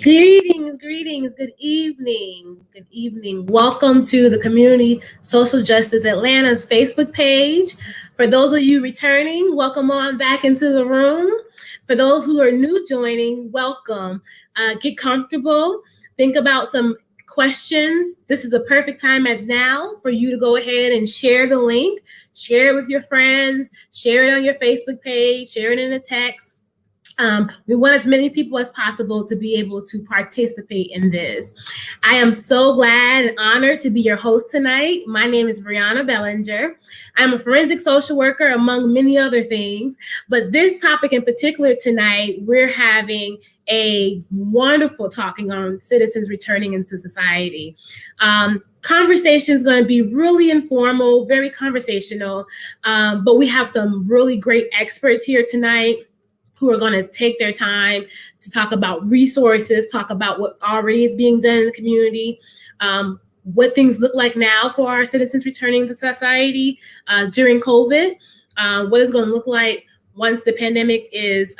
Greetings, greetings, good evening, good evening. Welcome to the Community Social Justice Atlanta's Facebook page. For those of you returning, welcome on back into the room. For those who are new joining, welcome. Get comfortable, think about some questions. This is the perfect time at now for you to go ahead and share the link, share it with your friends, share it on your Facebook page, share it in a text. We want as many people as possible to be able to participate in this. I am so glad and honored to be your host tonight. My name is Breeanna Bellinger. I'm a forensic social worker, among many other things. But this topic in particular tonight, we're having a wonderful talking on citizens returning into society. Conversation is going to be really informal, very conversational, but we have some really great experts here tonight who are going to take their time to talk about resources, talk about what already is being done in the community, what things look like now for our citizens returning to society during COVID, what it's going to look like once the pandemic is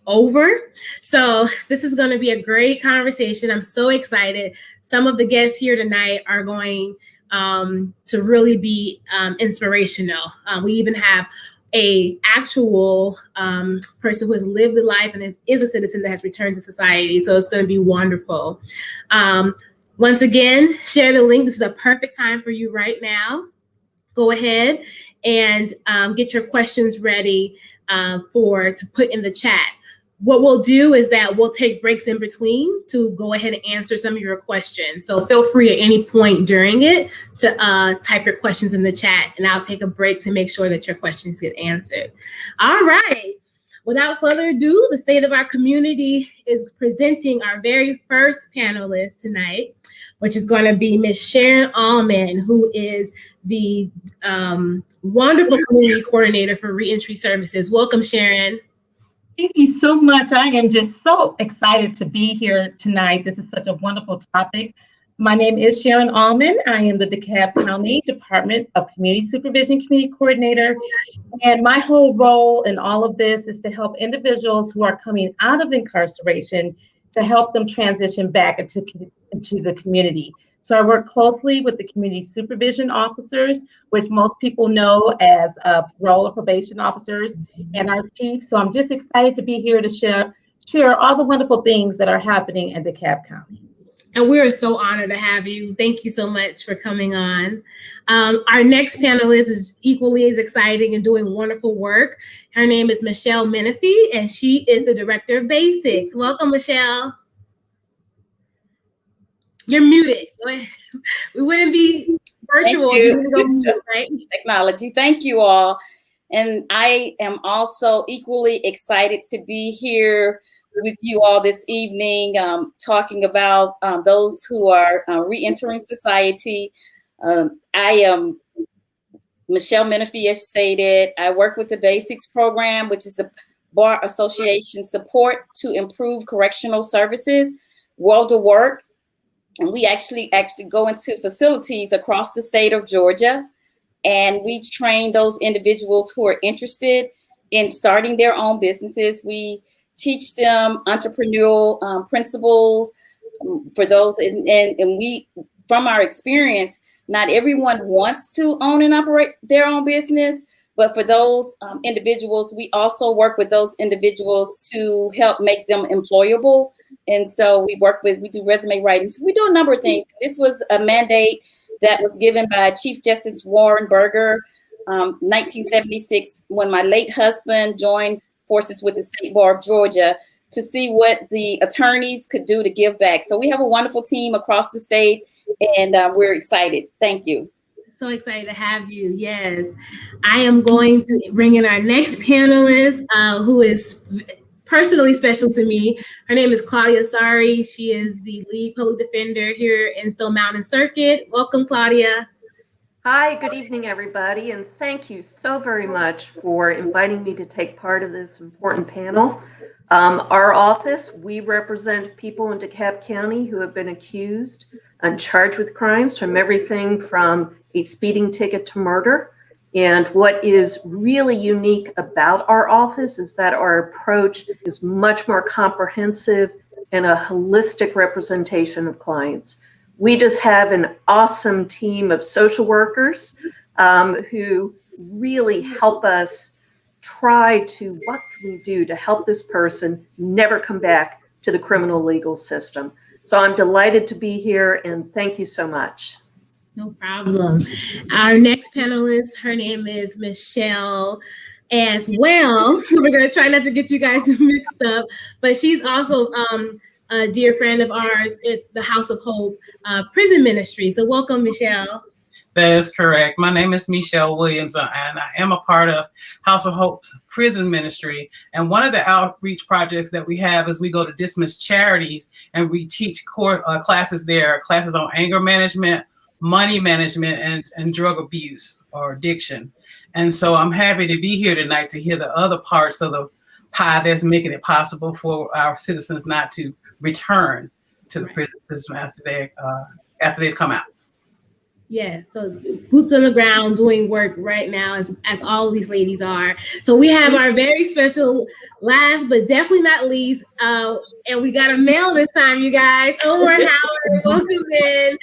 over. So this is going to be a great conversation. I'm so excited. Some of the guests here tonight are going to really be inspirational. We even have a actual person who has lived the life and is a citizen that has returned to society. So it's going to be wonderful. Once again, share the link. This is a perfect time for you right now. Go ahead and get your questions ready to put in the chat. What we'll do is that we'll take breaks in between to go ahead and answer some of your questions. So feel free at any point during it to type your questions in the chat, and I'll take a break to make sure that your questions get answered. All right. Without further ado, the State of Our Community is presenting our very first panelist tonight, which is going to be Ms. Sharon Allman, who is the wonderful community coordinator for reentry services. Welcome, Sharon. Thank you so much. I am just so excited to be here tonight. This is such a wonderful topic. My name is Sharon Allman. I am the DeKalb County Department of Community Supervision Community Coordinator. And my whole role in all of this is to help individuals who are coming out of incarceration to help them transition back into the community. So I work closely with the community supervision officers, which most people know as parole or probation officers, and our chief. So I'm just excited to be here to share all the wonderful things that are happening in DeKalb County. And we are so honored to have you. Thank you so much for coming on. Our next panelist is equally as exciting and doing wonderful work. Her name is Mechelle Menifee, and she is the Director of Basics. Welcome, Mechelle. You're muted. We wouldn't be virtual if you didn't go mute, right? Technology. Thank you all. And I am also equally excited to be here with you all this evening, talking about those who are re-entering society. I am Mechelle Menifee, as stated. I work with the Basics program, which is the Bar Association support to improve correctional services, World of Work. And we actually go into facilities across the state of Georgia, and we train those individuals who are interested in starting their own businesses. We teach them entrepreneurial principles for those, and we, from our experience, not everyone wants to own and operate their own business, but for those individuals, we also work with those individuals to help make them employable. And so we do resume writing. So we do a number of things. This was a mandate that was given by Chief Justice Warren Burger, 1976, when my late husband joined forces with the State Bar of Georgia to see what the attorneys could do to give back. So we have a wonderful team across the state, and we're excited. Thank you. So excited to have you. Yes. I am going to bring in our next panelist, who is personally special to me. Her name is Claudia Sari. She is the lead public defender here in Stone Mountain Circuit. Welcome, Claudia. Hi, good evening, everybody, and thank you so very much for inviting me to take part of this important panel. Our office, we represent people in DeKalb County who have been accused and charged with crimes, from everything from a speeding ticket to murder. And what is really unique about our office is that our approach is much more comprehensive and a holistic representation of clients. We just have an awesome team of social workers who really help us try to, what can we do to help this person never come back to the criminal legal system. So I'm delighted to be here, and thank you so much. No problem. Our next panelist, her name is Mechelle as well. So we're going to try not to get you guys mixed up, but she's also a dear friend of ours at the House of Hope Prison Ministry. So welcome, Mechelle. That is correct. My name is Mechelle Williams, and I am a part of House of Hope's prison ministry. And one of the outreach projects that we have is we go to dismissed charities and we teach core classes there, classes on anger management, money management, and drug abuse or addiction. And so I'm happy to be here tonight to hear the other parts of the pie that's making it possible for our citizens not to return to the prison system after they've come out. Yeah, so boots on the ground doing work right now, as all of these ladies are. So we have our very special last but definitely not least, and we got a male this time, you guys. Omar Howard, welcome in.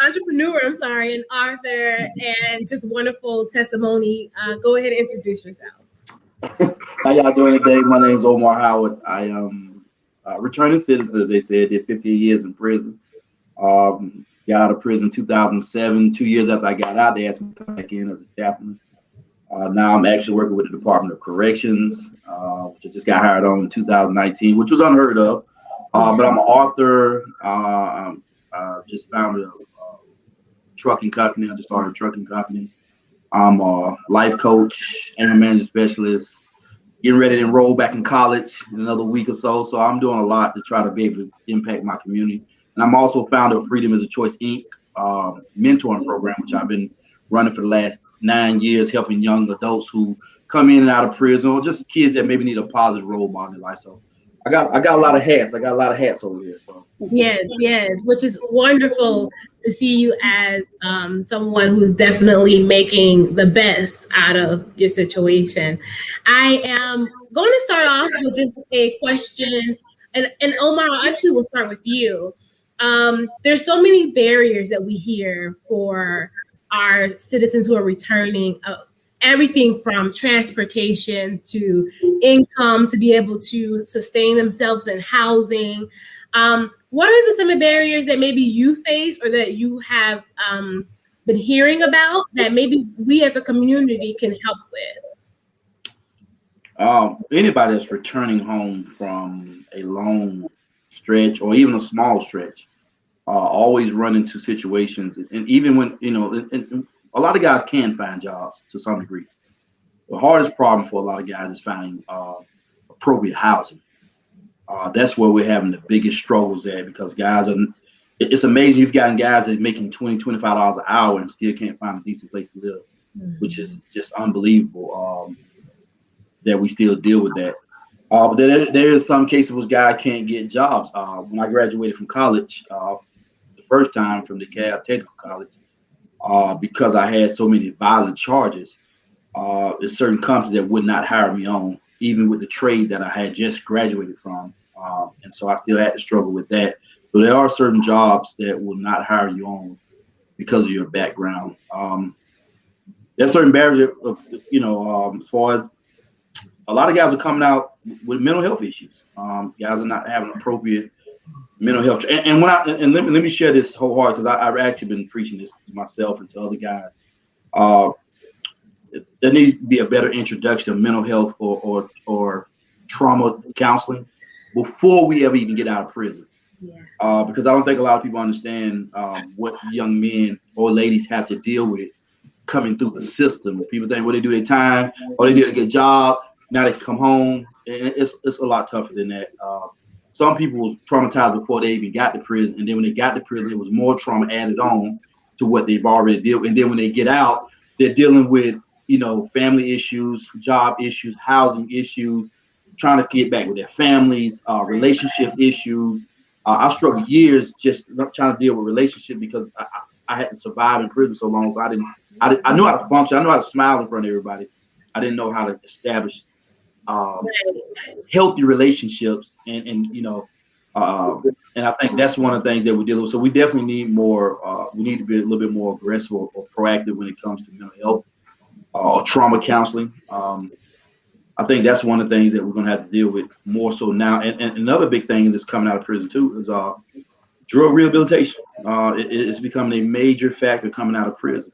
entrepreneur, I'm sorry, and author, and just wonderful testimony. Go ahead and introduce yourself. How y'all doing today? My name is Omar Howard. I am a returning citizen, as they said. Did 15 years in prison. Got out of prison 2007. 2 years after I got out, they asked me to come back in as a chaplain. Now I'm actually working with the Department of Corrections, which I just got hired on in 2019, which was unheard of. But I'm an author. I just founded a trucking company. I just started a trucking company. I'm a life coach, anger management specialist, getting ready to enroll back in college in another week or so. So I'm doing a lot to try to be able to impact my community. And I'm also founder of Freedom is a Choice, Inc. Mentoring program, which I've been running for the last 9 years, helping young adults who come in and out of prison, or just kids that maybe need a positive role model in their life. So I got a lot of hats. I got a lot of hats over here. So yes, which is wonderful to see you as someone who's definitely making the best out of your situation. I am going to start off with just a question, and Omar, I actually will start with you. There's so many barriers that we hear for our citizens who are returning, everything from transportation to income to be able to sustain themselves in housing. What are some of the barriers that maybe you face or that you have been hearing about that maybe we as a community can help with? Anybody that's returning home from a long stretch or even a small stretch, always run into situations, and even when and a lot of guys can find jobs to some degree. The hardest problem for a lot of guys is finding appropriate housing. That's where we're having the biggest struggles at, because guys are. It's amazing you've gotten guys that are making $20, $25 an hour and still can't find a decent place to live, which is just unbelievable. That we still deal with that. But there is some cases where guys can't get jobs. When I graduated from college, the first time from DeKalb Technical College, because I had so many violent charges, there's certain companies that would not hire me on, even with the trade that I had just graduated from. And so I still had to struggle with that. So there are certain jobs that will not hire you on because of your background. There's certain barriers as far as a lot of guys are coming out with mental health issues. Guys are not having appropriate mental health. And let me share this wholeheartedly, because I've actually been preaching this to myself and to other guys. There needs to be a better introduction of mental health or trauma counseling before we ever even get out of prison. Yeah. Because I don't think a lot of people understand what young men or ladies have to deal with coming through the system. People think, well, they do their time or they do a good job. Now they can come home, and it's a lot tougher than that. Some people was traumatized before they even got to prison, and then when they got to prison, it was more trauma added on to what they've already dealt with. And then when they get out, they're dealing with family issues, job issues, housing issues, trying to get back with their families, relationship issues. I struggled years just trying to deal with relationship because I had to survive in prison so long. So I knew how to function. I knew how to smile in front of everybody. I didn't know how to establish healthy relationships, and and I think that's one of the things that we're dealing with. So we definitely need more. We need to be a little bit more aggressive or proactive when it comes to mental health or trauma counseling. I think that's one of the things that we're going to have to deal with more so now. And another big thing that's coming out of prison too is drug rehabilitation. It's becoming a major factor coming out of prison.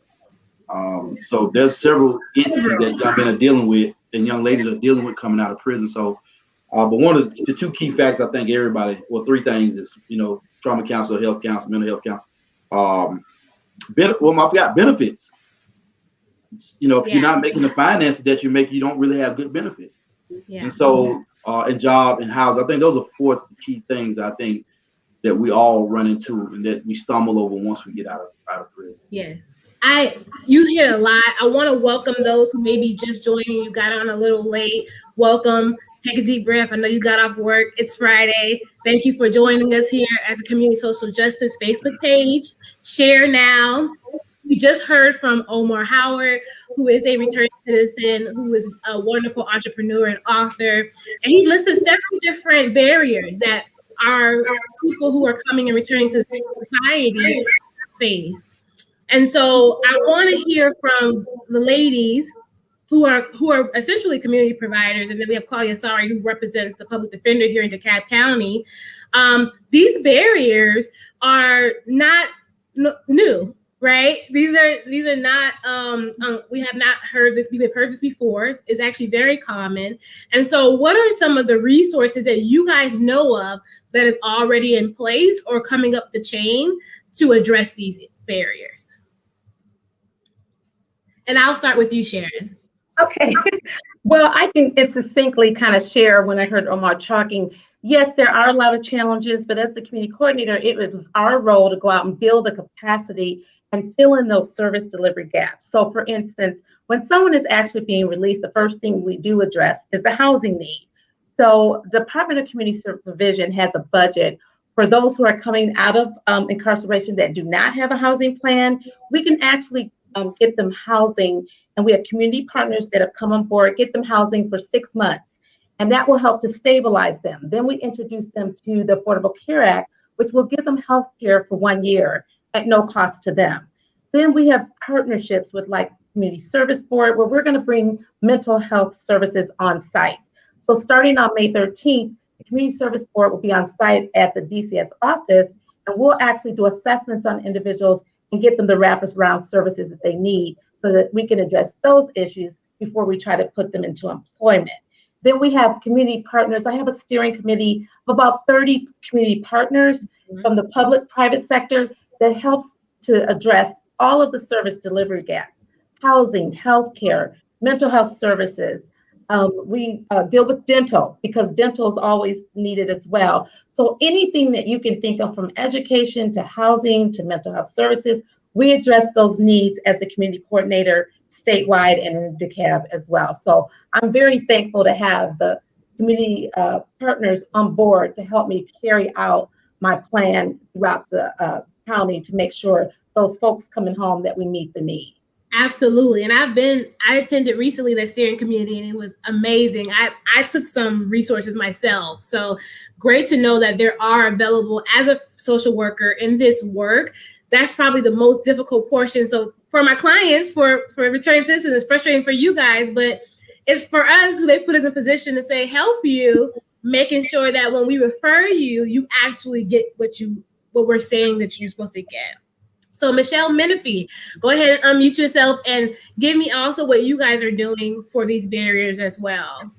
So there's several entities that young men are dealing with and young ladies are dealing with coming out of prison. So, but one of the two key factors I think everybody, well, three things is, trauma counselor, health counselor, mental health counselor. I forgot benefits. If you're not making the finances that you make, you don't really have good benefits. Yeah. And so, and job and house, I think those are four key things I think that we all run into and that we stumble over once we get out of prison. Yes. You hit a lot. I want to welcome those who may be just joining. You got on a little late. Welcome. Take a deep breath. I know you got off work. It's Friday. Thank you for joining us here at the Community Social Justice Facebook page. Share now. We just heard from Omar Howard, who is a returning citizen, who is a wonderful entrepreneur and author. And he listed several different barriers that our people who are coming and returning to society face. And so I want to hear from the ladies who are essentially community providers, and then we have Claudia Sari, who represents the public defender here in DeKalb County. These barriers are not new, right? These are not. We have not heard this. We've heard this before. It's actually very common. And so, what are some of the resources that you guys know of that is already in place or coming up the chain to address these barriers? And I'll start with you, Sharon. Okay. Well, I can succinctly kind of share when I heard Omar talking. Yes, there are a lot of challenges, but as the community coordinator, it was our role to go out and build the capacity and fill in those service delivery gaps. So for instance, when someone is actually being released, the first thing we do address is the housing need. So the Department of Community Supervision has a budget for those who are coming out of incarceration that do not have a housing plan. We can actually get them housing, and we have community partners that have come on board, get them housing for 6 months, and that will help to stabilize them. Then we introduce them to the Affordable Care Act, which will give them health care for 1 year at no cost to them. Then we have partnerships with like Community Service Board, where we're going to bring mental health services on site. So starting on May 13th, the Community Service Board will be on site at the DCS office, and we'll actually do assessments on individuals and get them the wraparound services that they need so that we can address those issues before we try to put them into employment. Then we have community partners. I have a steering committee of about 30 community partners from the public, private sector that helps to address all of the service delivery gaps: housing, healthcare, mental health services. We deal with dental because dental is always needed as well. So anything that you can think of, from education to housing to mental health services, we address those needs as the community coordinator statewide and in DeKalb as well. So I'm very thankful to have the community partners on board to help me carry out my plan throughout the county to make sure those folks coming home that we meet the needs. Absolutely. And I attended recently that steering committee, and it was amazing. I took some resources myself. So great to know that there are available as a social worker in this work. That's probably the most difficult portion. So for my clients, for returning citizens, it's frustrating for you guys, but it's for us who they put us in position to say, help you, making sure that when we refer you, you actually get what we're saying that you're supposed to get. So Mechelle Menifee, go ahead and unmute yourself and give me also what you guys are doing for these barriers as well.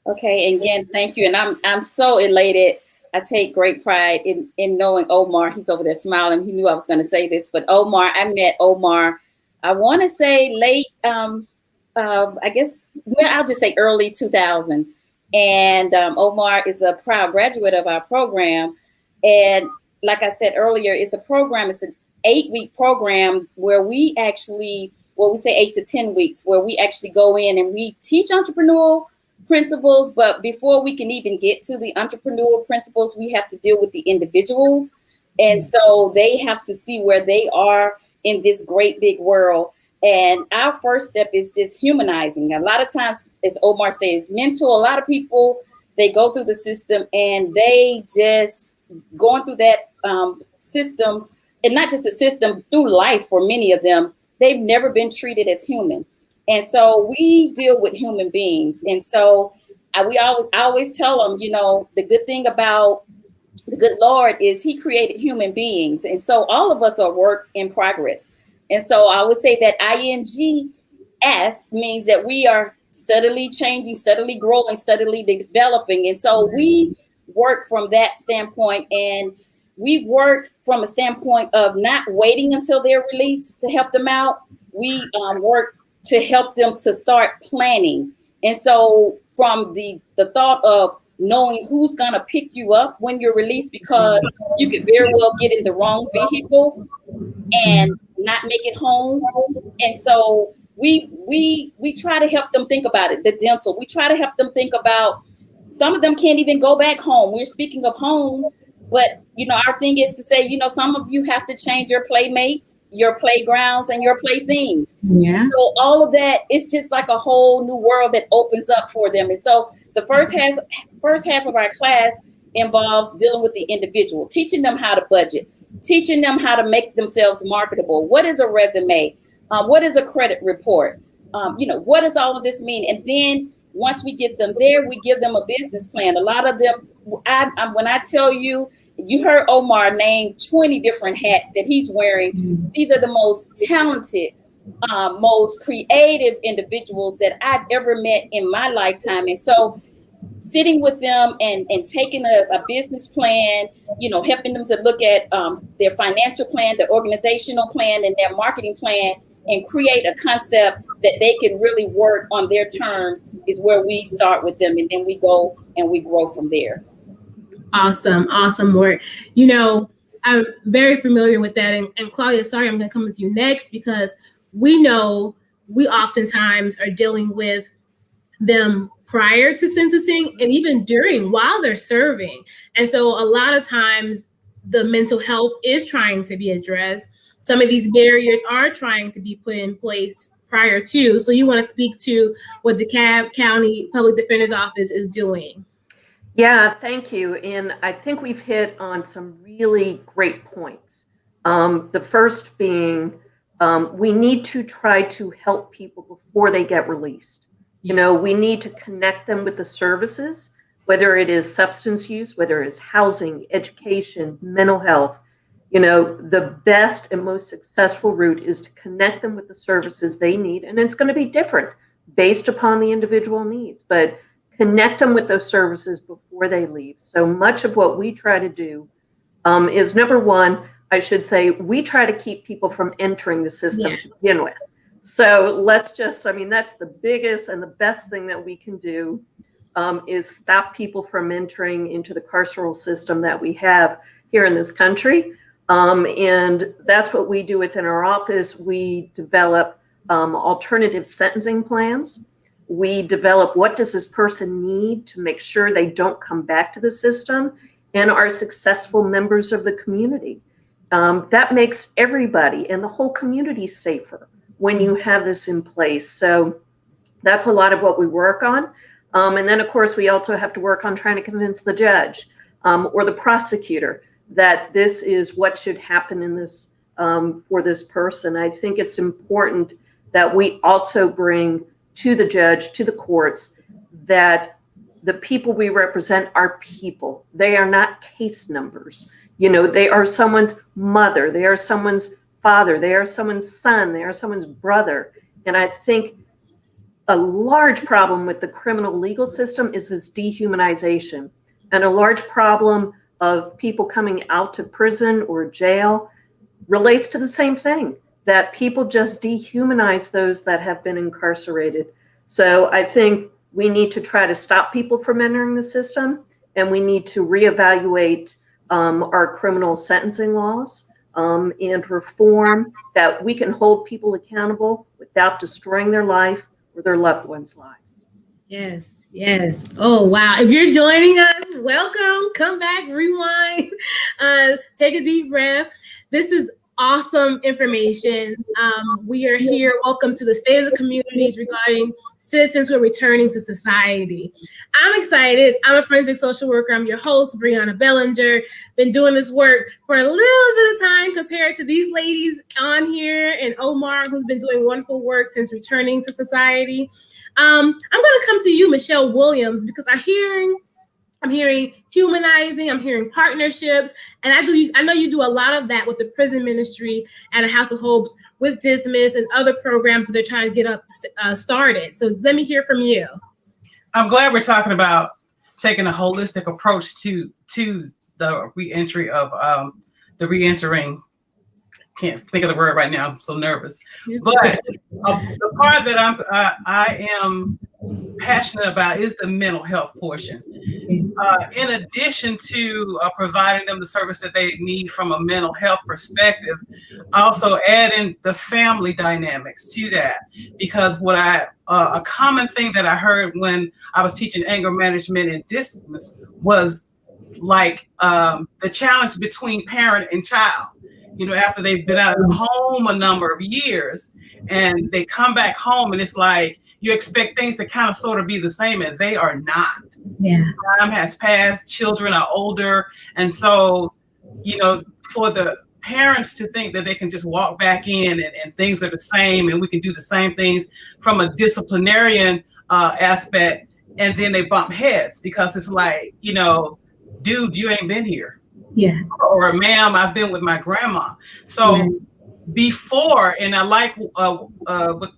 Okay, and again, thank you. And I'm so elated. I take great pride in knowing Omar. He's over there smiling. He knew I was going to say this, but Omar, I met Omar, I want to say late, I guess, well, I'll just say early 2000. And Omar is a proud graduate of our program. And like I said earlier, it's an 8-week program where we actually, well, we say 8 to 10 weeks, where we actually go in and we teach entrepreneurial principles. But before we can even get to the entrepreneurial principles, we have to deal with the individuals. And so they have to see where they are in this great big world. And our first step is just humanizing. A lot of times, as Omar says, mental, a lot of people, they go through the system and they just going through that system, and not just the system, through life for many of them, they've never been treated as human. And so we deal with human beings. And so I always tell them, the good thing about the good Lord is he created human beings. And so all of us are works in progress. And so I would say that INGS means that we are steadily changing, steadily growing, steadily developing. And so we work from that standpoint, and we work from a standpoint of not waiting until they're released to help them out. We work to help them to start planning. And so from the thought of knowing who's going to pick you up when you're released, because you could very well get in the wrong vehicle and not make it home. And so we try to help them think about it. The dental, we try to help them think about, some of them can't even go back home. We're speaking of home, but our thing is to say, some of you have to change your playmates, your playgrounds, and your playthings. Yeah. So all of that, it's just like a whole new world that opens up for them. And so the first half of our class involves dealing with the individual, teaching them how to budget, teaching them how to make themselves marketable. What is a resume? What is a credit report? What does all of this mean? And then once we get them there, we give them a business plan. A lot of them, when I tell you, you heard Omar name 20 different hats that he's wearing. These are the most talented, most creative individuals that I've ever met in my lifetime. And so sitting with them and taking a business plan, helping them to look at their financial plan, their organizational plan, and their marketing plan, and create a concept that they can really work on their terms is where we start with them. And then we go and we grow from there. Awesome work. I'm very familiar with that. And Claudia, sorry, I'm going to come with you next, because we know we oftentimes are dealing with them prior to sentencing and even while they're serving. And so a lot of times the mental health is trying to be addressed. Some of these barriers are trying to be put in place prior to. So you want to speak to what DeKalb County Public Defender's Office is doing? Yeah, thank you. And I think we've hit on some really great points. The first being, we need to try to help people before they get released. We need to connect them with the services, whether it is substance use, whether it is housing, education, mental health. The best and most successful route is to connect them with the services they need. And it's going to be different based upon the individual needs, but connect them with those services before they leave. So much of what we try to do is, number one, I should say, we try to keep people from entering the system to begin with. So that's the biggest and the best thing that we can do is stop people from entering into the carceral system that we have here in this country. And that's what we do within our office. We develop alternative sentencing plans. We develop, what does this person need to make sure they don't come back to the system and are successful members of the community. That makes everybody and the whole community safer when you have this in place. So that's a lot of what we work on. And then, of course, we also have to work on trying to convince the judge or the prosecutor that this is what should happen in this for this person. I think it's important that we also bring to the judge, to the courts, that the people we represent are people. They are not case numbers. They are someone's mother. They are someone's father. They are someone's son. They are someone's brother. And I think a large problem with the criminal legal system is this dehumanization. And a large problem of people coming out of prison or jail relates to the same thing, that people just dehumanize those that have been incarcerated. So I think we need to try to stop people from entering the system, and we need to reevaluate our criminal sentencing laws and reform that we can hold people accountable without destroying their life or their loved ones' lives. Yes. Oh, wow. If you're joining us, welcome. Come back, rewind, take a deep breath. This is awesome information. We are here. Welcome to the State of the Communities regarding citizens who are returning to society. I'm excited. I'm a forensic social worker. I'm your host, Breeanna Bellinger. Been doing this work for a little bit of time compared to these ladies on here and Omar, who's been doing wonderful work since returning to society. I'm going to come to you, Mechelle Williams, because I'm hearing humanizing, I'm hearing partnerships, and I know you do a lot of that with the prison ministry and a House of Hopes with Dismiss and other programs that they're trying to get up started. So let me hear from you. I'm glad we're talking about taking a holistic approach to the reentry of the reentering. Can't think of the word right now. I'm so nervous. But the part that I am passionate about is the mental health portion. In addition to providing them the service that they need from a mental health perspective, also adding the family dynamics to that. Because a common thing that I heard when I was teaching anger management in Dismiss was like the challenge between parent and child. After they've been out of the home a number of years and they come back home and it's like you expect things to kind of sort of be the same, and they are not. Yeah. Time has passed, children are older. And so, for the parents to think that they can just walk back in and things are the same and we can do the same things from a disciplinarian aspect, and then they bump heads because it's like, dude, you ain't been here. Yeah. Or ma'am, I've been with my grandma. So before, and I like what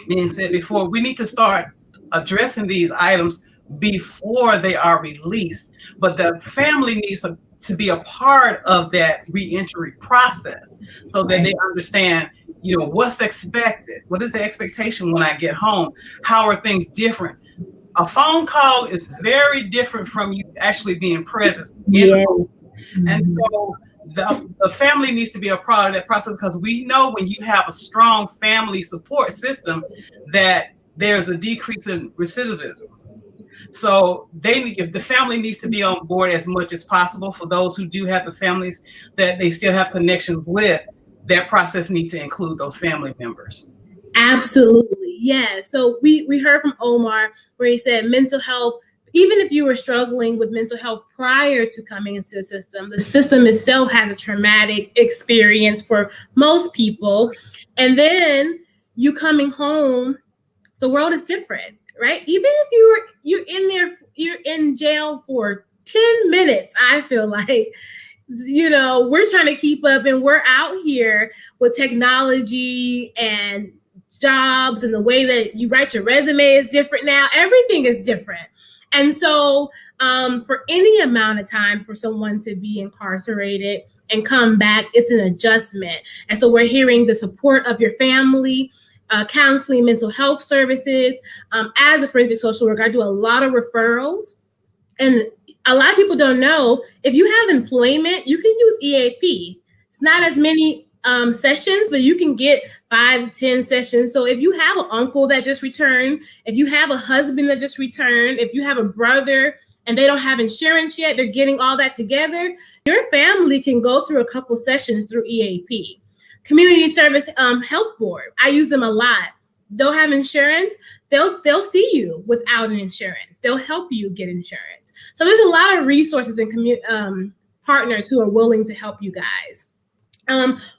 being said before, we need to start addressing these items before they are released. But the family needs to be a part of that reentry process so that they understand, what's expected. What is the expectation when I get home? How are things different? A phone call is very different from you actually being present. And so the family needs to be a part of that process, because we know when you have a strong family support system that there's a decrease in recidivism. So if the family needs to be on board as much as possible. For those who do have the families that they still have connections with, that process needs to include those family members. Absolutely. Yeah. So we heard from Omar where he said mental health, even if you were struggling with mental health prior to coming into the system itself has a traumatic experience for most people. And then you coming home, the world is different, right? Even if you're in jail for 10 minutes, I feel like, we're trying to keep up, and we're out here with technology and jobs, and the way that you write your resume is different now. Everything is different. And so for any amount of time for someone to be incarcerated and come back, it's an adjustment. And so we're hearing the support of your family, counseling, mental health services. As a forensic social worker, I do a lot of referrals. And a lot of people don't know, if you have employment, you can use EAP. It's not as many sessions, but you can get 5 to 10 sessions. So if you have an uncle that just returned, if you have a husband that just returned, if you have a brother and they don't have insurance yet, they're getting all that together, your family can go through a couple sessions through EAP. Community Service Health Board, I use them a lot. They'll have insurance. They'll see you without an insurance. They'll help you get insurance. So there's a lot of resources and partners who are willing to help you guys.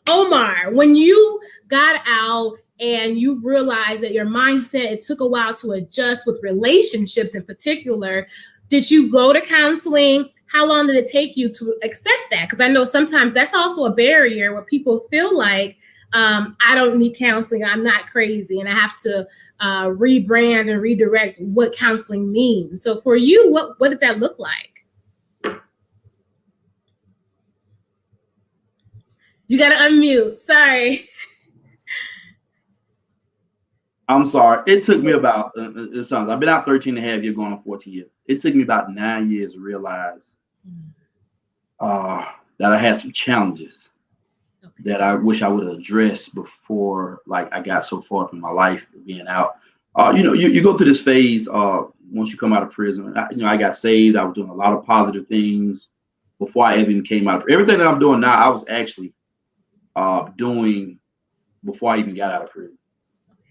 Omar, when you got out and you realized that your mindset, it took a while to adjust with relationships in particular, did you go to counseling? How long did it take you to accept that? Because I know sometimes that's also a barrier where people feel like, I don't need counseling, I'm not crazy, and I have to rebrand and redirect what counseling means. So for you, what does that look like? You got to unmute. Sorry. I'm sorry. It took me about, I've been out 13 and a half years, going on 14 years. It took me about 9 years to realize that I had some challenges that I wish I would have addressed before, I got so far from my life being out. You go through this phase once you come out of prison. I got saved. I was doing a lot of positive things before I even came out. Everything that I'm doing now, I was actually doing before I even got out of prison.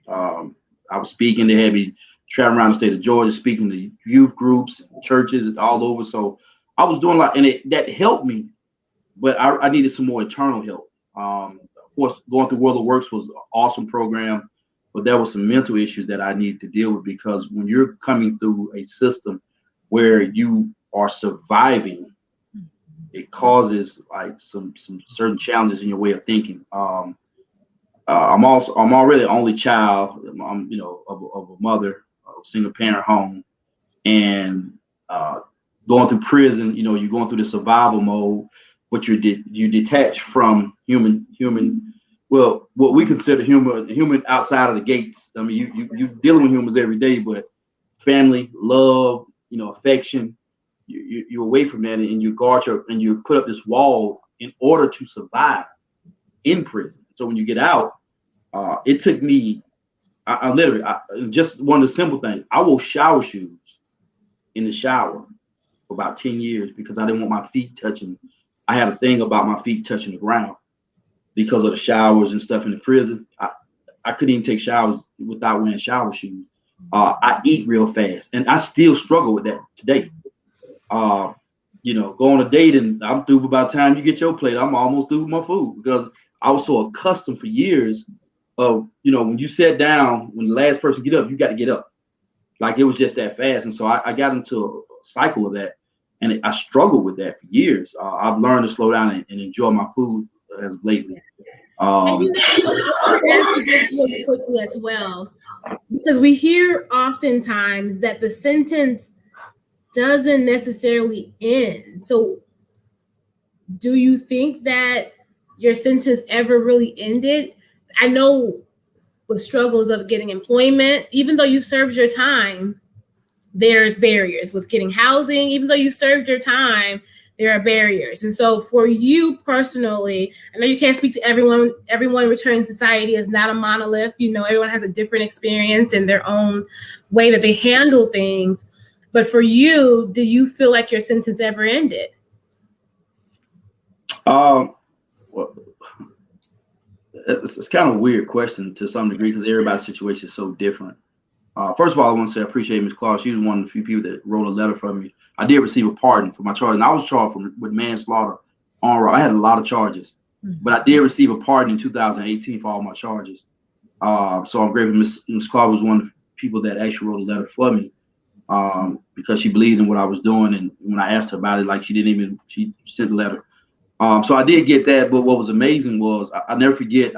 I was speaking. They had me traveling around the state of Georgia, speaking to youth groups, churches, all over. So I was doing a lot, and that helped me. But I needed some more internal help. Of course, going through World of Works was an awesome program, but there were some mental issues that I needed to deal with, because when you're coming through a system where you are surviving, it causes like some certain challenges in your way of thinking. I'm already the only child. I'm of a mother, a single parent home, and going through prison. You're going through the survival mode, but you detach from human. Well, what we consider human outside of the gates. I mean, you dealing with humans every day, but family, love, affection, you're away from that, and you guard and you put up this wall in order to survive in prison. So when you get out, it took me, I literally, just one of the simple things. I wore shower shoes in the shower for about 10 years because I didn't want my feet touching. I had a thing about my feet touching the ground because of the showers and stuff in the prison. I couldn't even take showers without wearing shower shoes. I eat real fast, and I still struggle with that today. Go on a date and I'm through by the time you get your plate. I'm almost through with my food because I was so accustomed for years of, when you sat down, when the last person get up, you got to get up. Like it was just that fast. And so I got into a cycle of that, and I struggled with that for years. I've learned to slow down and enjoy my food as of lately. And answer this really quickly as well, because we hear oftentimes that the sentence doesn't necessarily end. So do you think that your sentence ever really ended? I know with struggles of getting employment, even though you served your time, there's barriers with getting housing. Even though you served your time, there are barriers. And so for you personally, I know you can't speak to everyone. Everyone returning society is not a monolith. Everyone has a different experience and their own way that they handle things. But for you, do you feel like your sentence ever ended? Well, it's kind of a weird question to some degree because everybody's situation is so different. First of all, I want to say I appreciate Ms. Clark. She was one of the few people that wrote a letter for me. I did receive a pardon for my charge, and I was charged with manslaughter on road. I had a lot of charges, but I did receive a pardon in 2018 for all my charges. So I'm grateful. Ms. Clark was one of the people that actually wrote a letter for me because she believed in what I was doing, and when I asked her about it, she sent the letter. So I did get that, but what was amazing was I never forget.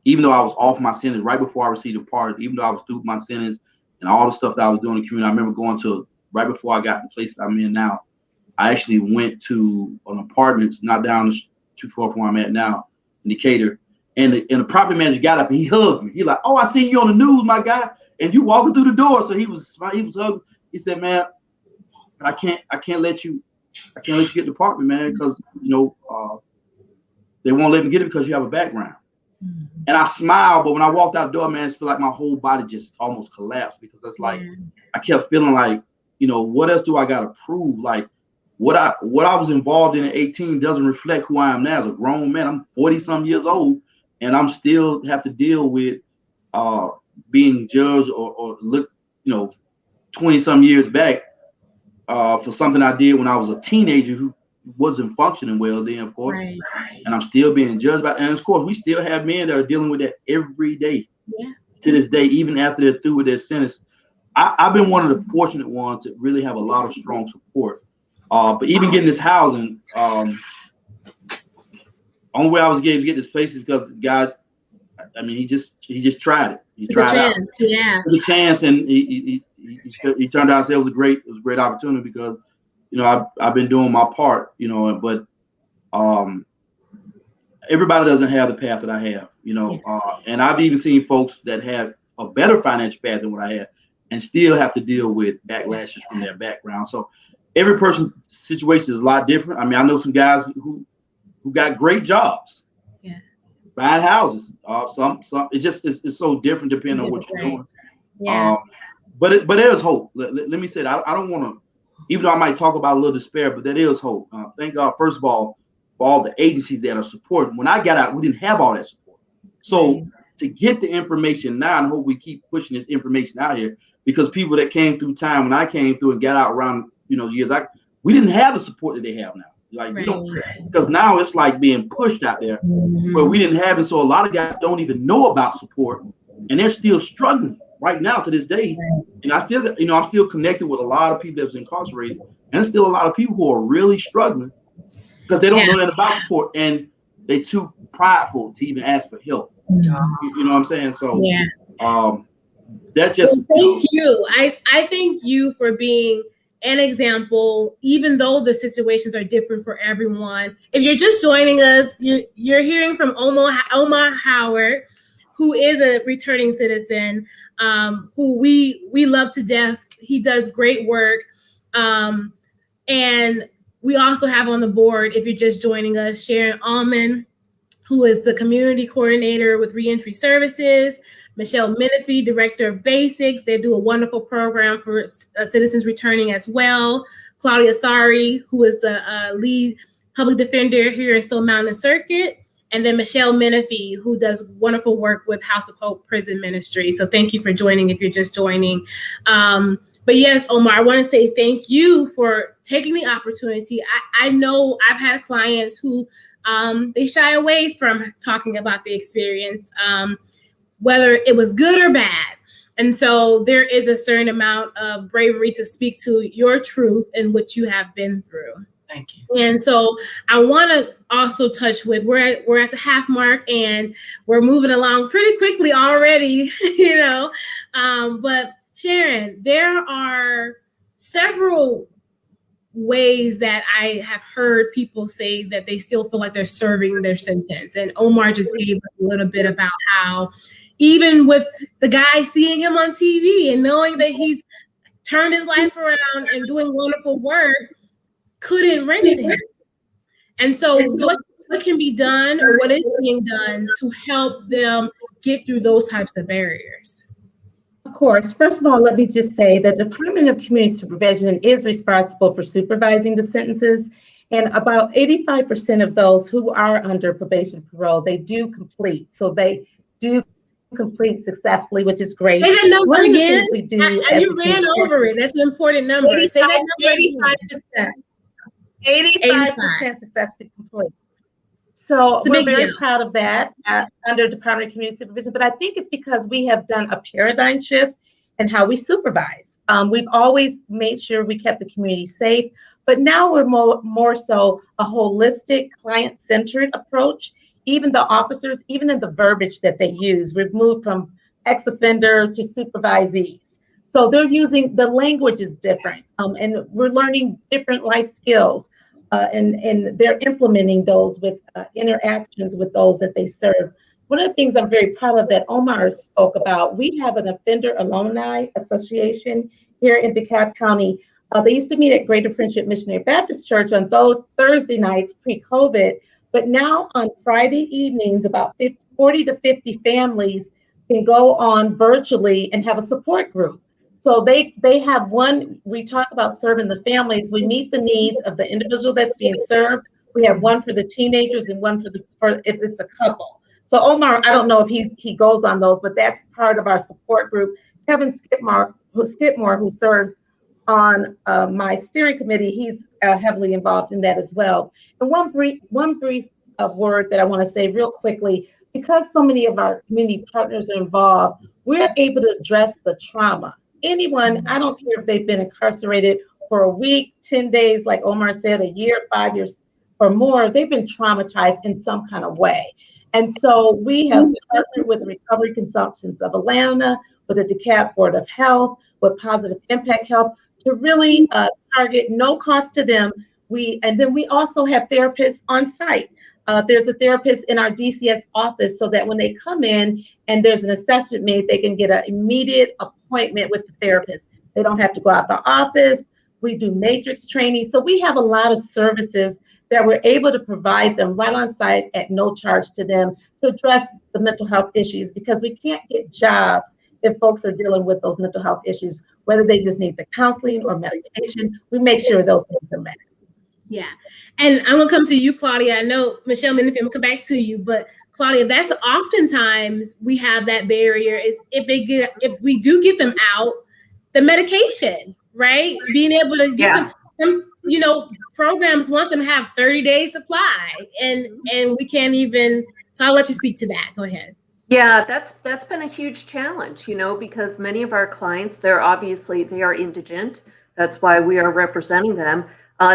Even though I was off my sentence right before I received a pardon, even though I was through my sentence and all the stuff that I was doing in the community, I remember going to right before I got the place that I'm in now. I actually went to an apartment not down too far from where I'm at now in Decatur, and the property manager got up and he hugged me. He like, "Oh, I seen you on the news, my guy, and you walking through the door." So he was hugging. He said, "Man, I can't let you get the apartment, man, because they won't let me get it because you have a background." And I smiled, but when I walked out the door, man, it felt like my whole body just almost collapsed because it's like I kept feeling like, what else do I got to prove? Like what I was involved in at 18 doesn't reflect who I am now as a grown man. I'm 40-some years old, and I'm still have to deal with being judged or look, 20-some years back for something I did when I was a teenager who wasn't functioning well then, of course. Right. And I'm still being judged by, and of course, we still have men that are dealing with that every day to this day, even after they're through with their sentence. I've been one of the fortunate ones that really have a lot of strong support. But even getting this housing, only way I was able to get this place is because God, he just tried it. He tried it. Yeah. Took a chance, and he turned out and said it was a great opportunity because, I've been doing my part, but everybody doesn't have the path that I have, and I've even seen folks that have a better financial path than what I have and still have to deal with backlashes from their background. So every person's situation is a lot different. I know some guys who got great jobs, buying houses. Some it's so different depending on what you're doing. Yeah. But there's hope. Let me say that I don't want to, even though I might talk about a little despair, but there is hope. Thank God, first of all, for all the agencies that are supporting. When I got out, we didn't have all that support. So to get the information now, and hope we keep pushing this information out here, because people that came through time when I came through and got out around, years, we didn't have the support that they have now. Like we don't, because now it's like being pushed out there where we didn't have it. So a lot of guys don't even know about support, and they're still struggling right now to this day. And I still, I'm still connected with a lot of people that's incarcerated, and there's still a lot of people who are really struggling because they don't know that about support, and they're too prideful to even ask for help. You know what I'm saying? So that just thank you. I thank you for being an example, even though the situations are different for everyone. If you're just joining us, you're hearing from Omar Howard, who is a returning citizen, who we love to death. He does great work. And we also have on the board, if you're just joining us, Sharon Allman, who is the community coordinator with Reentry Services, Mechelle Menifee, director of Basics. They do a wonderful program for citizens returning as well. Claudia Sari, who is the lead public defender here in Stone Mountain Circuit. And then Mechelle Menifee, who does wonderful work with House of Hope Prison Ministry. So thank you for joining if you're just joining. But yes, Omar, I want to say thank you for taking the opportunity. I know I've had clients who they shy away from talking about the experience, whether it was good or bad. And so there is a certain amount of bravery to speak to your truth and what you have been through. Thank you. And so I want to also touch with, we're at the half mark and we're moving along pretty quickly already, but Sharon, there are several ways that I have heard people say that they still feel like they're serving their sentence. And Omar just gave us a little bit about how even with the guy seeing him on TV and knowing that he's turned his life around and doing wonderful work, couldn't rent to him. And so what can be done or what is being done to help them get through those types of barriers? Of course, first of all, let me just say that the Department of Community Supervision is responsible for supervising the sentences, and about 85% of those who are under probation parole, they do complete. So they do complete successfully, which is great. Say that number One of the again. things we do You ran over it. That's an important number. 85%. Say that number 85% successfully complete. So we're very proud of that under Department of Community Supervision, but I think it's because we have done a paradigm shift in how we supervise. We've always made sure we kept the community safe, but now we're more so a holistic, client-centered approach. Even the officers, even in the verbiage that they use, we've moved from ex-offender to supervisees. So they're using, the language is different, and we're learning different life skills. And they're implementing those with interactions with those that they serve. One of the things I'm very proud of that Omar spoke about, we have an Offender Alumni Association here in DeKalb County. They used to meet at Greater Friendship Missionary Baptist Church on those Thursday nights pre-COVID, but now on Friday evenings, about 40 to 50 families can go on virtually and have a support group. So they have one, we talk about serving the families. We meet the needs of the individual that's being served. We have one for the teenagers and one for if it's a couple. So Omar, I don't know if he goes on those, but that's part of our support group. Kevin Skidmore, who serves on my steering committee, he's heavily involved in that as well. And one brief word that I want to say real quickly, because so many of our community partners are involved, we're able to address the trauma. Anyone, I don't care if they've been incarcerated for a week, 10 days, like Omar said, a year, 5 years or more, they've been traumatized in some kind of way. And so we have partnered with the Recovery Consultants of Atlanta, with the DeKalb Board of Health, with Positive Impact Health, to really target no cost to them. And then we also have therapists on site. There's a therapist in our DCS office so that when they come in and there's an assessment made, they can get an immediate appointment with the therapist. They don't have to go out the office. We do matrix training. So we have a lot of services that we're able to provide them right on site at no charge to them to address the mental health issues, because we can't get jobs if folks are dealing with those mental health issues, whether they just need the counseling or medication. We make sure those things are met. Yeah. And I'm going to come to you, Claudia. I know, Mechelle, I'm going to come back to you, but Claudia, that's oftentimes we have that barrier is if we do get them out, the medication, right? Being able to get them, you know, programs want them to have 30-day supply and we can't even, so I'll let you speak to that. Go ahead. Yeah, that's been a huge challenge, you know, because many of our clients, they are indigent. That's why we are representing them.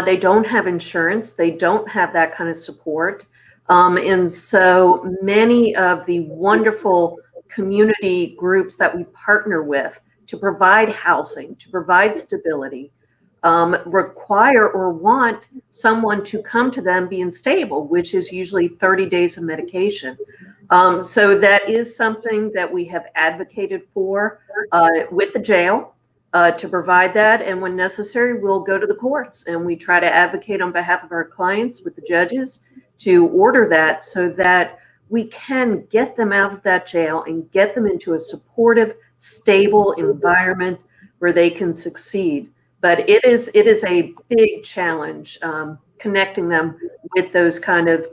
They don't have insurance. They don't have that kind of support. And so many of the wonderful community groups that we partner with to provide housing, to provide stability, require or want someone to come to them being stable, which is usually 30 days of medication. So that is something that we have advocated for with the jail to provide that. And when necessary, we'll go to the courts and we try to advocate on behalf of our clients with the judges to order that so that we can get them out of that jail and get them into a supportive, stable environment where they can succeed. But it is a big challenge connecting them with those kind of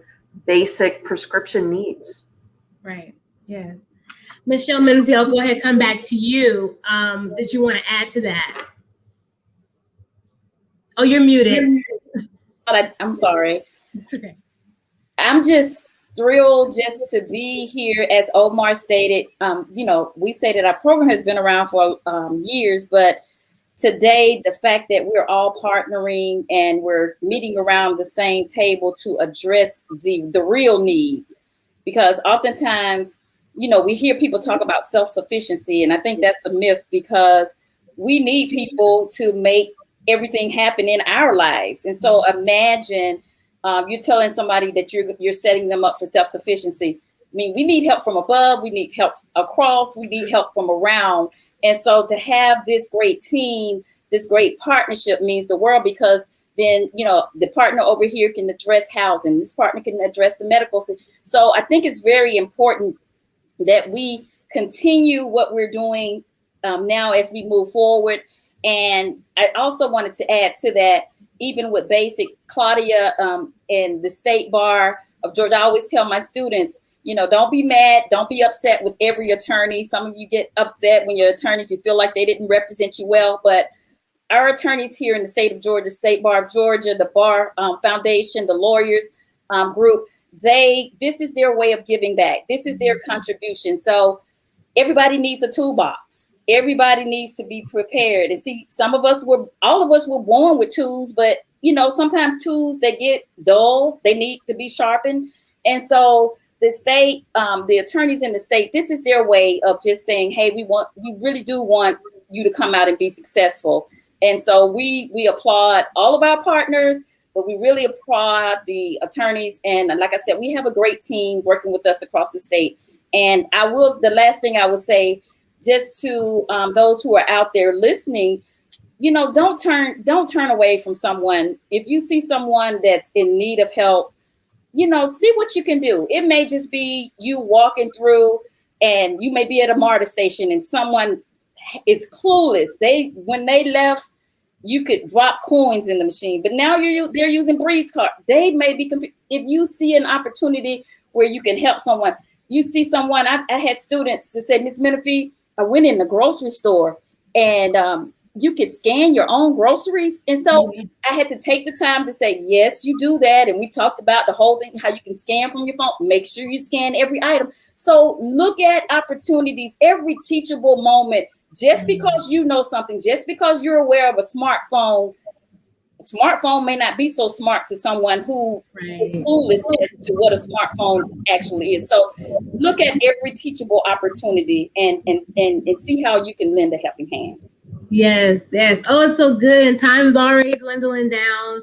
basic prescription needs. Right. Yes. Mechelle Menfield, go ahead, come back to you. Did you want to add to that? Oh, you're muted. I'm sorry. It's okay. I'm just thrilled just to be here. As Omar stated, you know, we say that our program has been around for years, but today, the fact that we're all partnering and we're meeting around the same table to address the real needs, because oftentimes, you know, we hear people talk about self-sufficiency, and I think that's a myth because we need people to make everything happen in our lives. And so imagine you're telling somebody that you're setting them up for self-sufficiency. I mean, we need help from above, we need help across, we need help from around. And so to have this great team, this great partnership means the world, because then, you know, the partner over here can address housing, this partner can address the medical. So I think it's very important that we continue what we're doing now as we move forward. And I also wanted to add to that, even with basics, Claudia and the State Bar of Georgia, I always tell my students, you know, don't be mad, don't be upset with every attorney. Some of you get upset when your attorneys, you feel like they didn't represent you well, but our attorneys here in the state of Georgia, State Bar of Georgia, the Bar Foundation, the lawyers group, this is their way of giving back. This is their contribution. So everybody needs a toolbox. Everybody needs to be prepared. And see, all of us were born with tools, but you know, sometimes tools, they get dull, they need to be sharpened. And so the state, the attorneys in the state, this is their way of just saying, hey, we really do want you to come out and be successful. And so we applaud all of our partners, but we really applaud the attorneys. And like I said, we have a great team working with us across the state. And the last thing I would say, just to those who are out there listening, you know, don't turn away from someone. If you see someone that's in need of help, you know, see what you can do. It may just be you walking through and you may be at a MARTA station and someone is clueless. When they left, you could drop coins in the machine, but now they're using Breeze card. They may be confused. If you see an opportunity where you can help someone, you see someone, I had students that said, Ms. Menifee, I went in the grocery store and you could scan your own groceries. And so I had to take the time to say, yes, you do that. And we talked about the whole thing, how you can scan from your phone. Make sure you scan every item. So look at opportunities, every teachable moment. Just because you know something, just because you're aware of a smartphone may not be so smart to someone who is clueless as to what a smartphone actually is. So look at every teachable opportunity and see how you can lend a helping hand. Yes. Oh, it's so good. And time is already dwindling down.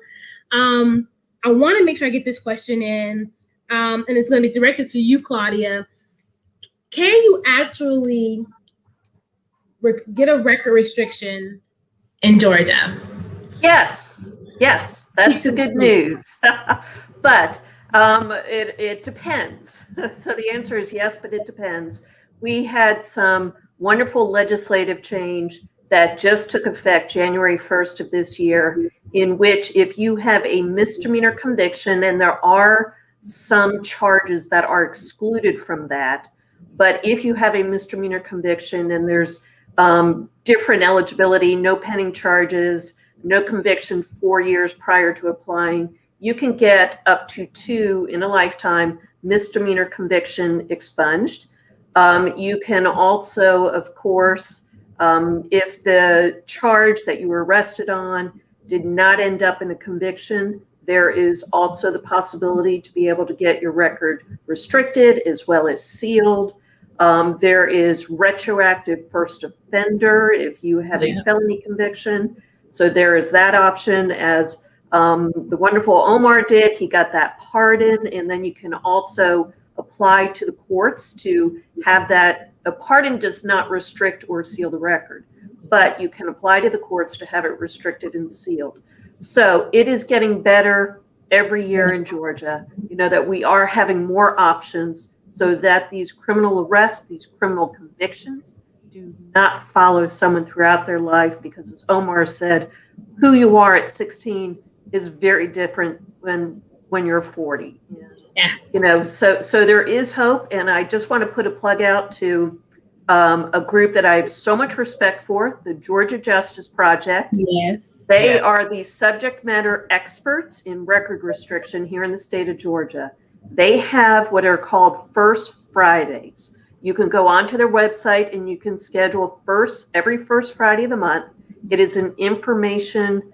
I want to make sure I get this question in, and it's going to be directed to you, Claudia. Can you actually get a record restriction in Georgia? Yes, that's the good news. But it depends. So the answer is yes, but it depends. We had some wonderful legislative change that just took effect January 1st of this year, in which if you have a misdemeanor conviction, and there are some charges that are excluded from that, but if you have a misdemeanor conviction and there's different eligibility, no pending charges, no conviction 4 years prior to applying, you can get up to 2 in a lifetime misdemeanor conviction expunged. You can also, of course, if the charge that you were arrested on did not end up in a conviction, there is also the possibility to be able to get your record restricted as well as sealed. There is retroactive first offender if you have a felony conviction. So there is that option, as the wonderful Omar did. He got that pardon, and then you can also apply to the courts to have that. A pardon does not restrict or seal the record, but you can apply to the courts to have it restricted and sealed. So it is getting better every year in Georgia, that we are having more options so that these criminal arrests, these criminal convictions do not follow someone throughout their life, because as Omar said, who you are at 16 is very different when you're 40. Yeah. So there is hope, and I just want to put a plug out to a group that I have so much respect for, the Georgia Justice Project. Yes. They are the subject matter experts in record restriction here in the state of Georgia. They have what are called First Fridays. You can go onto their website and you can schedule every first Friday of the month. It is an information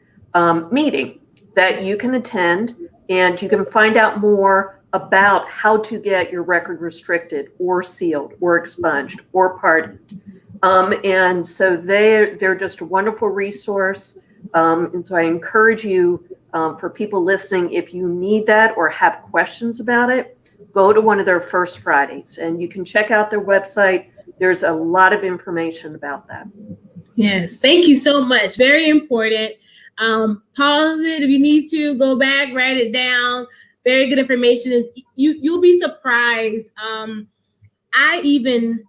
meeting that you can attend, and you can find out more about how to get your record restricted or sealed or expunged or pardoned. And so they're just a wonderful resource. And so I encourage you, for people listening, if you need that or have questions about it, go to one of their First Fridays, and you can check out their website. There's a lot of information about that. Yes, thank you so much. Very important. Pause it if you need to, go back, write it down. Very good information. You'll be surprised. I even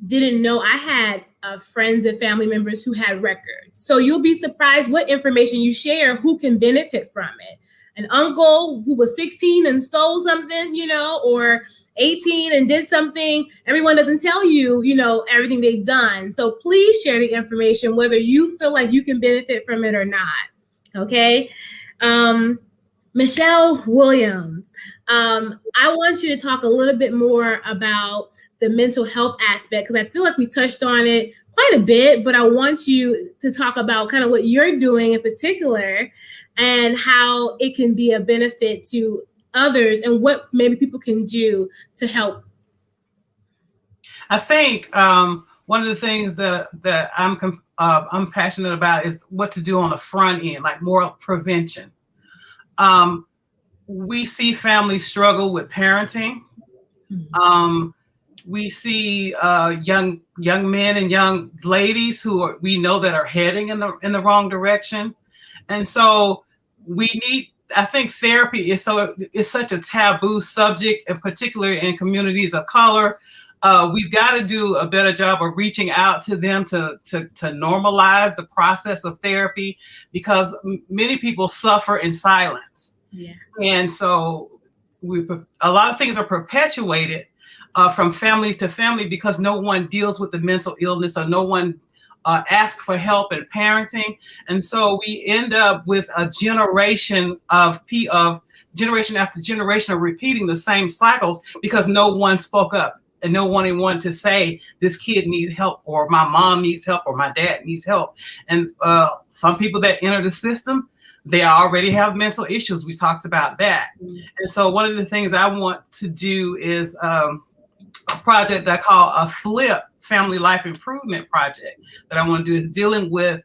didn't know I had friends and family members who had records. So you'll be surprised what information you share, who can benefit from it. An uncle who was 16 and stole something, or 18 and did something. Everyone doesn't tell you, everything they've done. So please share the information, whether you feel like you can benefit from it or not. Okay. Mechelle Williams, I want you to talk a little bit more about the mental health aspect, because I feel like we touched on it quite a bit, but I want you to talk about kind of what you're doing in particular and how it can be a benefit to others and what maybe people can do to help. I think one of the things that I'm passionate about is what to do on the front end, like more prevention. We see families struggle with parenting. We see young men and young ladies we know that are heading in the wrong direction, and so I think therapy is such a taboo subject, and particularly in communities of color. We've got to do a better job of reaching out to them to normalize the process of therapy, because many people suffer in silence. Yeah. And so a lot of things are perpetuated from families to family because no one deals with the mental illness, or no one asks for help in parenting. And so we end up with a generation of generation after generation of repeating the same cycles because no one spoke up. And no one wanted to say, this kid needs help, or my mom needs help, or my dad needs help. And some people that enter the system, they already have mental issues. We talked about that. And so one of the things I want to do is a project that I call a FLIP, Family Life Improvement Project, that I want to do is dealing with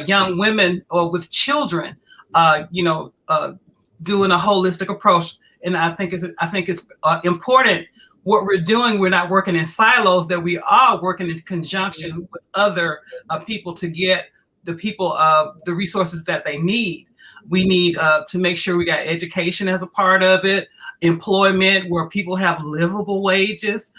young women or with children, doing a holistic approach. And I think it's important. What we're doing, we're not working in silos, that we are working in conjunction with other people to get the people the resources that they need. We need to make sure we got education as a part of it, employment where people have livable wages,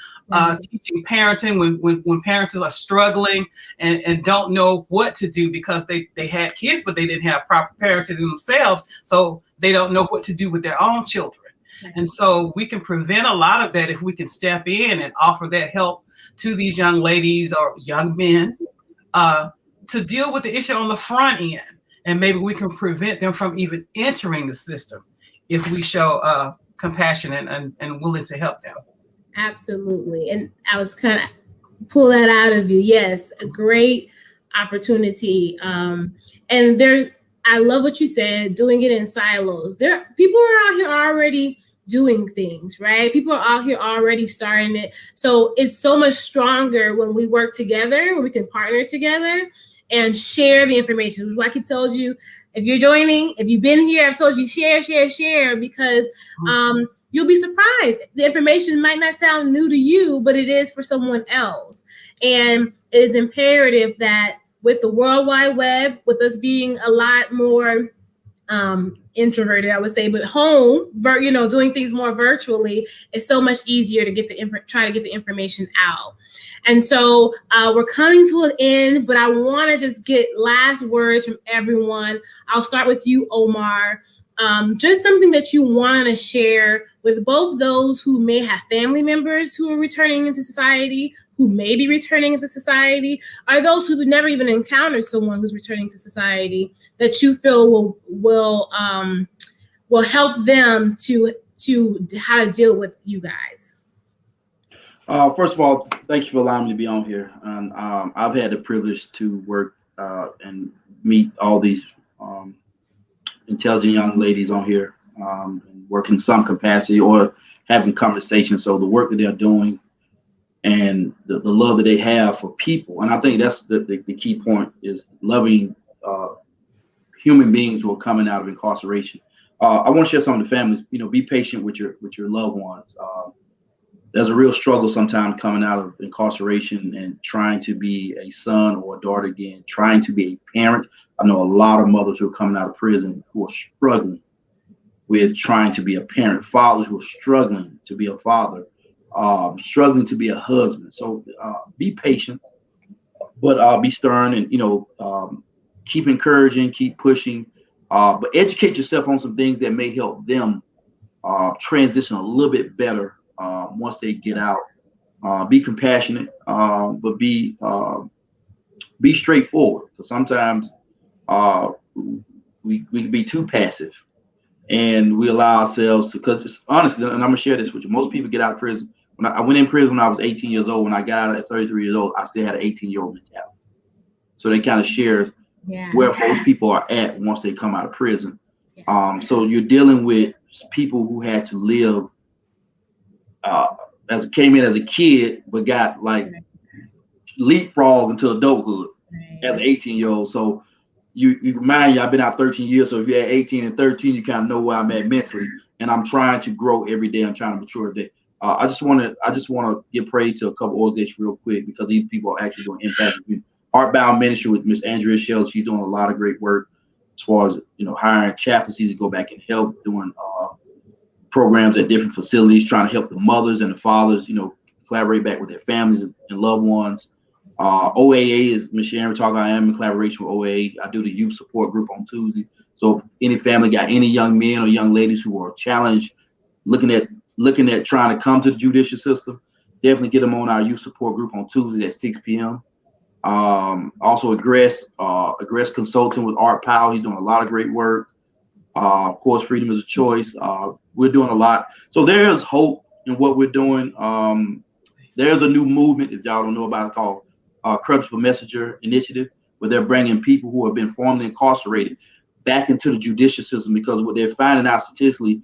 teaching parenting when parents are struggling and don't know what to do because they had kids, but they didn't have proper parenting themselves. So they don't know what to do with their own children. And so we can prevent a lot of that if we can step in and offer that help to these young ladies or young men to deal with the issue on the front end. And maybe we can prevent them from even entering the system if we show compassion and willing to help them. Absolutely. And I was kind of pull that out of you. Yes, a great opportunity. And I love what you said, doing it in silos. People are out here already doing things, right? People are out here already starting it. So it's so much stronger when we work together, when we can partner together and share the information. Like I told you, if you're joining, if you've been here, I've told you share, because you'll be surprised. The information might not sound new to you, but it is for someone else. And it is imperative that with the World Wide Web, with us being a lot more introverted, I would say, but home, doing things more virtually, it's so much easier to try to get the information out. And so we're coming to an end, but I want to just get last words from everyone. I'll start with you, Omar. Just something that you want to share with both those who may have family members who are returning into society, who may be returning into society, or those who've never even encountered someone who's returning to society that you feel will help them to how to deal with you guys. First of all, thank you for allowing me to be on here. And I've had the privilege to work and meet all these intelligent young ladies on here, and work in some capacity or having conversations. So the work that they're doing and the love that they have for people. And I think that's the key point, is loving human beings who are coming out of incarceration. I want to share some of the families, be patient with your loved ones. There's a real struggle sometimes coming out of incarceration and trying to be a son or a daughter again, trying to be a parent. I know a lot of mothers who are coming out of prison who are struggling with trying to be a parent, fathers who are struggling to be a father, struggling to be a husband. So be patient, but be stern and, keep encouraging, keep pushing, but educate yourself on some things that may help them transition a little bit better once they get out. Be compassionate, but be straightforward, because sometimes we can be too passive, and we allow ourselves to, because it's honestly, and I'm gonna share this with you, most people get out of prison. When I went in prison when I was 18 years old, when I got out at 33 years old, I still had an 18-year-old mentality. So they kind of share where most people are at once they come out of prison. So you're dealing with people who had to live came in as a kid, but got like leapfrog into adulthood as an 18-year-old. So you remind you, I've been out 13 years. So if you're at 18 and 13, you kind of know where I'm at mentally, and I'm trying to grow every day. I'm trying to mature every day. I just want to give praise to a couple organizations real quick, because these people are actually doing impact. Heartbound Ministry with Miss Andrea Shell, she's doing a lot of great work as far as hiring chaplains to go back and help, doing programs at different facilities, trying to help the mothers and the fathers, collaborate back with their families and loved ones. OAA is Mechelle talking. I am in collaboration with OAA. I do the youth support group on Tuesday. So if any family got any young men or young ladies who are challenged, looking at trying to come to the judicial system, definitely get them on our youth support group on Tuesday at 6 p.m. Also Aggress Consulting with Art Powell. He's doing a lot of great work. Of course, Freedom is a Choice. We're doing a lot. So there is hope in what we're doing. There's a new movement, if y'all don't know about it, called Credible Messenger Initiative, where they're bringing people who have been formerly incarcerated back into the judicial system, because what they're finding out statistically,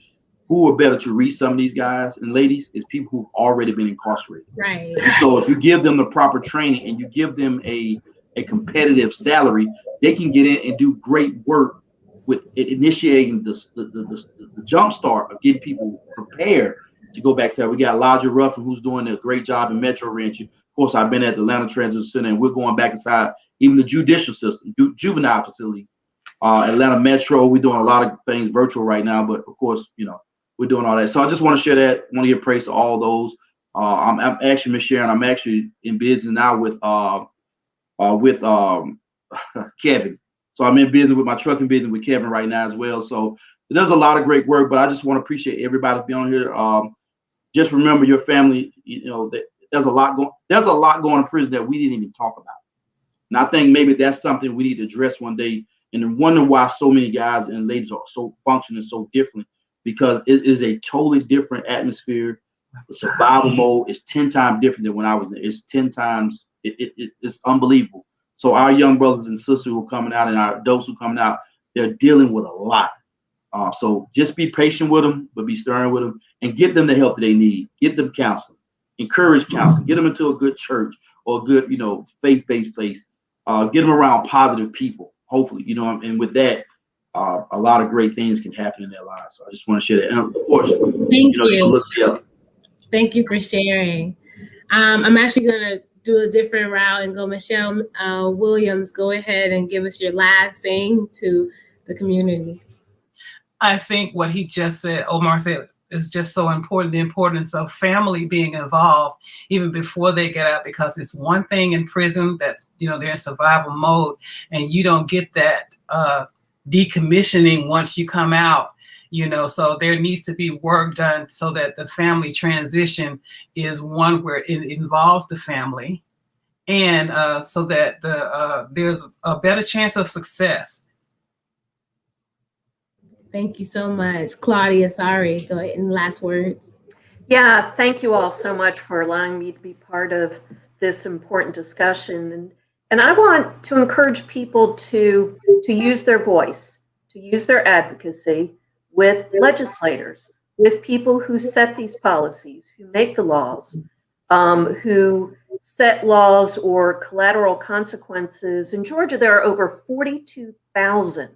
who are better to reach some of these guys and ladies is people who've already been incarcerated. Right. And so if you give them the proper training and you give them a competitive salary, they can get in and do great work with initiating the jump start of getting people prepared to go back to that. We got Elijah Ruffin, who's doing a great job in Metro Ranch. Of course, I've been at the Atlanta Transit Center, and we're going back inside even the judicial system, juvenile facilities. Atlanta Metro, we're doing a lot of things virtual right now, but of course, we're doing all that. So I just want to share that. I want to give praise to all those. I'm actually, Ms. Sharon, I'm actually in business now with Kevin. So I'm in business with my trucking business with Kevin right now as well. So there's a lot of great work, but I just want to appreciate everybody being on here. Just remember your family. You know, there's a lot going in prison that we didn't even talk about. And I think maybe that's something we need to address one day, and wonder why so many guys and ladies are so functioning so differently, because it is a totally different atmosphere. The survival mode is 10 times different than when I was there. It's 10 times, it's unbelievable. So our young brothers and sisters who are coming out and our adults who are coming out, they're dealing with a lot. So just be patient with them, but be stern with them, and get them the help that they need. Get them counseling, encourage counseling, get them into a good church or a good, faith-based place. Get them around positive people, hopefully, and with that, a lot of great things can happen in their lives. So I just want to share that. And of course, Thank you. look me up. Thank you for sharing. I'm actually going to do a different route and go Mechelle Williams. Go ahead and give us your last thing to the community. I think what he just said, Omar said, is just so important, the importance of family being involved even before they get out, because it's one thing in prison that's, they're in survival mode, and you don't get that decommissioning once you come out, so there needs to be work done so that the family transition is one where it involves the family, and so that there's a better chance of success. Thank you so much. Claudia, sorry. Go ahead and last words. Yeah, thank you all so much for allowing me to be part of this important discussion. And I want to encourage people to use their voice, to use their advocacy with legislators, with people who set these policies, who make the laws, who set laws or collateral consequences. In Georgia, there are over 42,000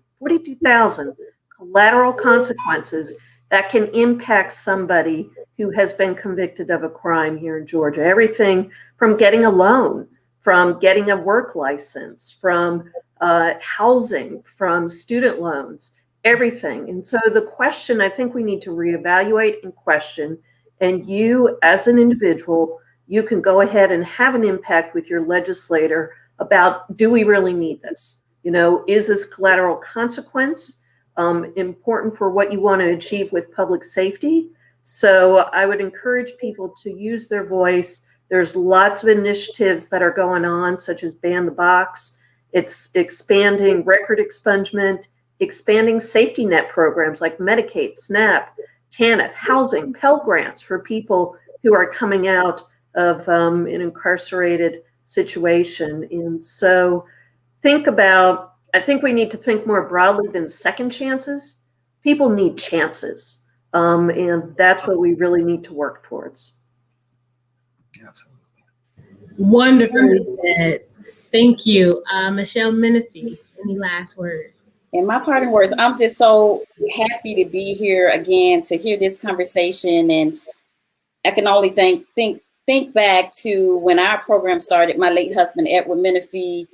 collateral consequences that can impact somebody who has been convicted of a crime here in Georgia. Everything from getting a loan, from getting a work license, from housing, from student loans, everything. And so the question I think we need to reevaluate and question, and you as an individual, you can go ahead and have an impact with your legislator about, do we really need this? Is this collateral consequence important for what you want to achieve with public safety? So I would encourage people to use their voice. There's lots of initiatives that are going on, such as Ban the Box. It's expanding record expungement, expanding safety net programs like Medicaid, SNAP, TANF, housing, Pell Grants for people who are coming out of an incarcerated situation. And so I think we need to think more broadly than second chances. People need chances. And that's what we really need to work towards. Absolutely. Wonderfully said. Thank you. Mechelle Menifee, any last words? And my parting words, I'm just so happy to be here again to hear this conversation. And I can only think back to when our program started, my late husband, Edward Menifee,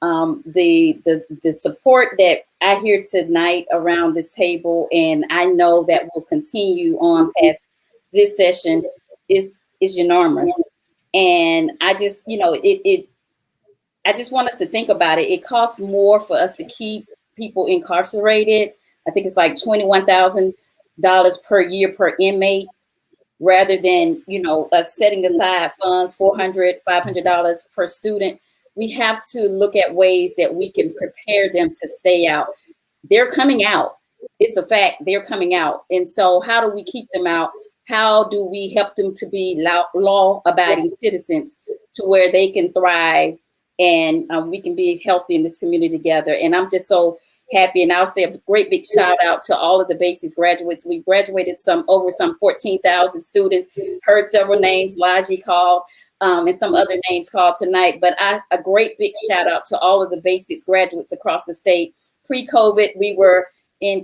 the support that I hear tonight around this table, and I know that will continue on past this session, is enormous. And I just, I just want us to think about it. It costs more for us to keep people incarcerated. I think it's like $21,000 per year per inmate, rather than, us setting aside funds, $400, $500 per student. We have to look at ways that we can prepare them to stay out. They're coming out. It's a fact, they're coming out. And so how do we keep them out? How do we help them to be law-abiding citizens to where they can thrive and we can be healthy in this community together? And I'm just so happy. And I'll say a great big shout out to all of the Basics graduates. We graduated over 14,000 students, heard several names, Laji called, and some other names called tonight. But a great big shout out to all of the Basics graduates across the state. Pre-COVID, we were in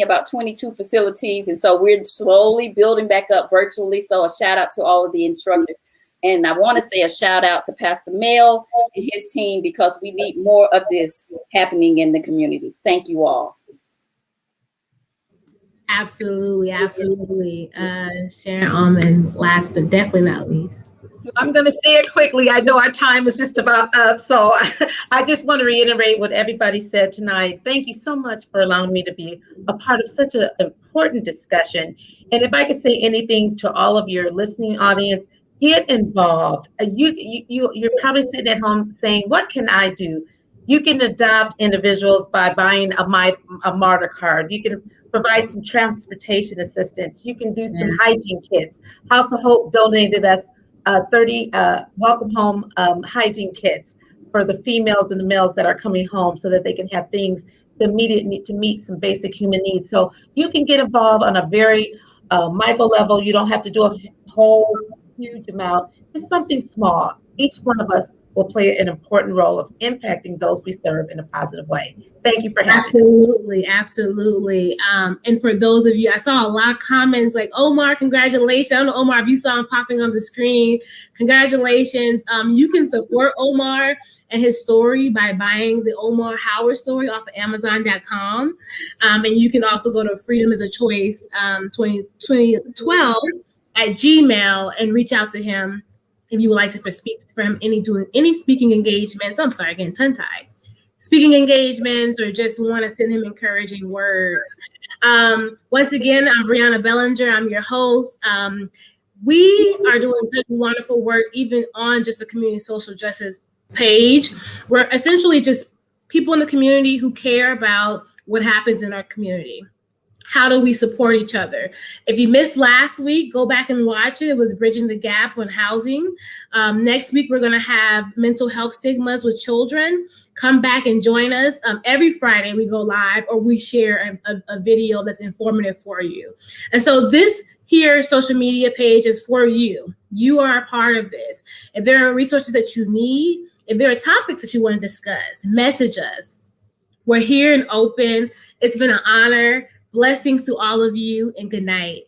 about 22 facilities. And so we're slowly building back up virtually. So a shout out to all of the instructors. And I want to say a shout out to Pastor Mel and his team, because we need more of this happening in the community. Thank you all. Absolutely, absolutely. Sharon Allman, last but definitely not least. I'm going to say it quickly. I know our time is just about up. So I just want to reiterate what everybody said tonight. Thank you so much for allowing me to be a part of such an important discussion. And if I could say anything to all of your listening audience, get involved. You're probably sitting at home saying, what can I do? You can adopt individuals by buying a martyr card. You can provide some transportation assistance. You can do some hygiene kits. House of Hope donated us 30 welcome home hygiene kits for the females and the males that are coming home so that they can have things to meet some basic human needs. So you can get involved on a very micro level. You don't have to do a whole huge amount, just something small. Each one of us will play an important role of impacting those we serve in a positive way. Thank you for having Absolutely, me. Absolutely. And for those of you, I saw a lot of comments like, Omar, congratulations. I don't know, Omar, if you saw him popping on the screen, congratulations. You can support Omar and his story by buying the Omar Howard story off of Amazon.com. And you can also go to Freedom is a Choice 2012 at Gmail and reach out to him if you would like to speak for him doing any speaking engagements. I'm sorry, getting tongue-tied. Speaking engagements or just want to send him encouraging words. Once again, I'm Breeanna Bellinger. I'm your host. We are doing such wonderful work, even on just the community social justice page. We're essentially just people in the community who care about what happens in our community. How do we support each other? If you missed last week, go back and watch it. It was Bridging the Gap on housing. Next week, we're going to have mental health stigmas with children. Come back and join us. Every Friday, we go live or we share a video that's informative for you. And so this here social media page is for you. You are a part of this. If there are resources that you need, if there are topics that you want to discuss, message us. We're here and open. It's been an honor. Blessings to all of you and good night.